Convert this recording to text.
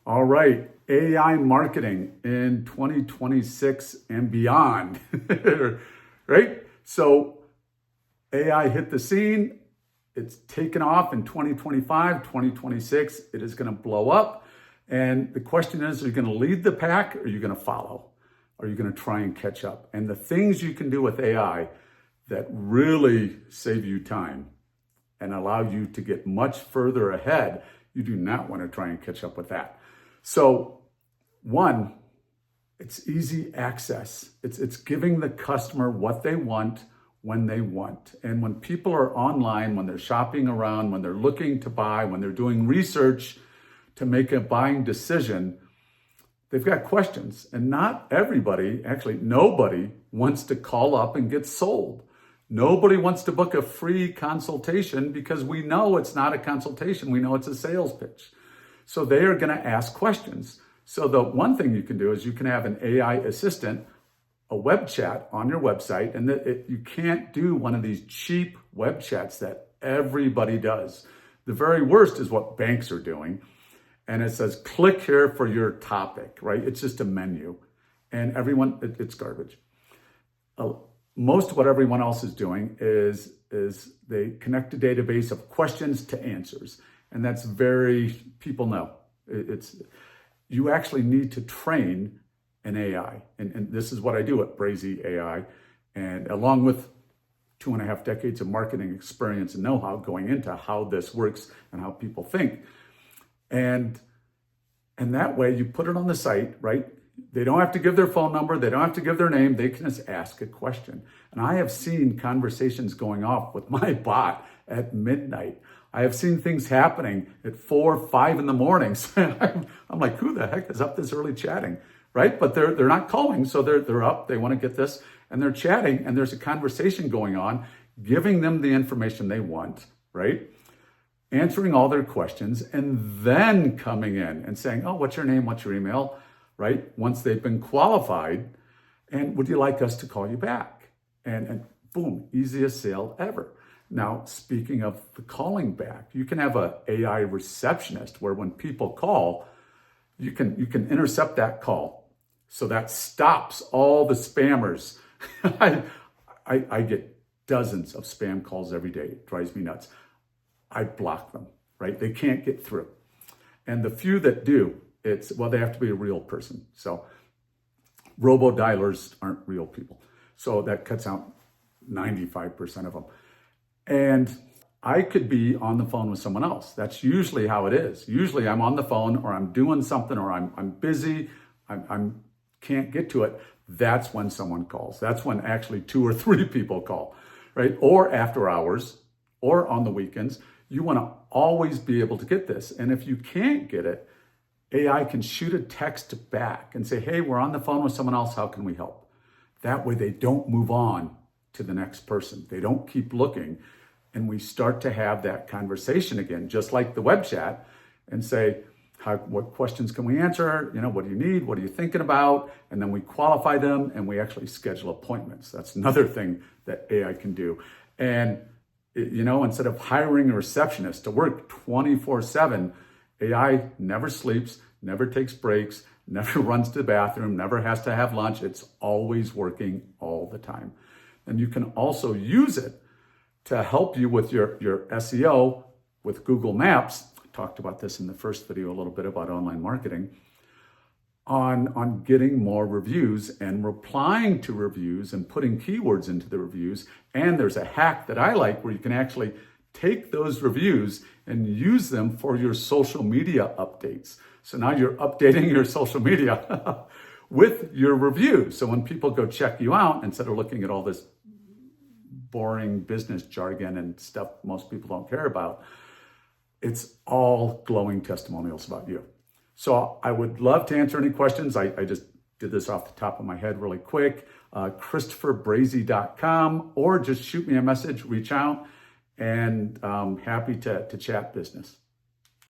All right, AI marketing in 2026 and beyond, right? So AI hit the scene. It's taken off in 2025, 2026. It is going to blow up. And the question is, are you going to lead the pack or are you going to follow? Are you going to try and catch up? And the things you can do with AI that really save you time and allow you to get much further ahead, you do not want to try and catch up with that. So one, it's easy access. It's giving the customer what they want when they want. And when people are online, when they're shopping around, when they're looking to buy, when they're doing research to make a buying decision, they've got questions. And not everybody, actually nobody, wants to call up and get sold. Nobody wants to book a free consultation because we know it's not a consultation. We know it's a sales pitch. So they are going to ask questions. So the one thing you can do is you can have an AI assistant, a web chat on your website, and you can't do one of these cheap web chats that everybody does. The very worst is what banks are doing. And it says, click here for your topic, right? It's just a menu. And it's garbage. Most of what everyone else is doing is they connect a database of questions to answers. And that's people know. You actually need to train an AI. And this is what I do at Brazy AI. And along with 2.5 decades of marketing experience and know-how going into how this works and how people think. And that way you put it on the site, right? They don't have to give their phone number. They don't have to give their name. They can just ask a question. And I have seen conversations going off with my bot at midnight. I have seen things happening at 4, 5 in the morning. I'm like, who the heck is up this early chatting, right? But they're not calling, so they're up. They want to get this, and they're chatting, and there's a conversation going on, giving them the information they want, right? Answering all their questions, and then coming in and saying, oh, what's your name? What's your email? Right? Once they've been qualified, and would you like us to call you back? And boom, easiest sale ever. Now, speaking of the calling back, you can have a AI receptionist where when people call, you can intercept that call. So that stops all the spammers. I get dozens of spam calls every day. It drives me nuts. I block them, right? They can't get through. And the few that do, they have to be a real person. So robo-dialers aren't real people. So that cuts out 95% of them. And I could be on the phone with someone else. That's usually how it is. Usually I'm on the phone or I'm doing something or I'm busy, I can't get to it. That's when someone calls. That's when actually 2 or 3 people call, right? Or after hours or on the weekends. You want to always be able to get this. And if you can't get it, AI can shoot a text back and say, hey, we're on the phone with someone else. How can we help? That way they don't move on to the next person. They don't keep looking. And we start to have that conversation again, just like the web chat, and say, what questions can we answer? What do you need? What are you thinking about? And then we qualify them and we actually schedule appointments. That's another thing that AI can do. And, instead of hiring a receptionist to work 24/7, AI never sleeps, never takes breaks, never runs to the bathroom, never has to have lunch. It's always working all the time. And you can also use it to help you with your SEO with Google Maps. I talked about this in the first video a little bit about online marketing, on getting more reviews and replying to reviews and putting keywords into the reviews. And there's a hack that I like where you can actually take those reviews and use them for your social media updates. So now you're updating your social media with your reviews. So when people go check you out, instead of looking at all this boring business jargon and stuff most people don't care about, it's all glowing testimonials about you. So I would love to answer any questions. I just did this off the top of my head really quick. ChristopherBrazy.com, or just shoot me a message, reach out, and happy to chat business.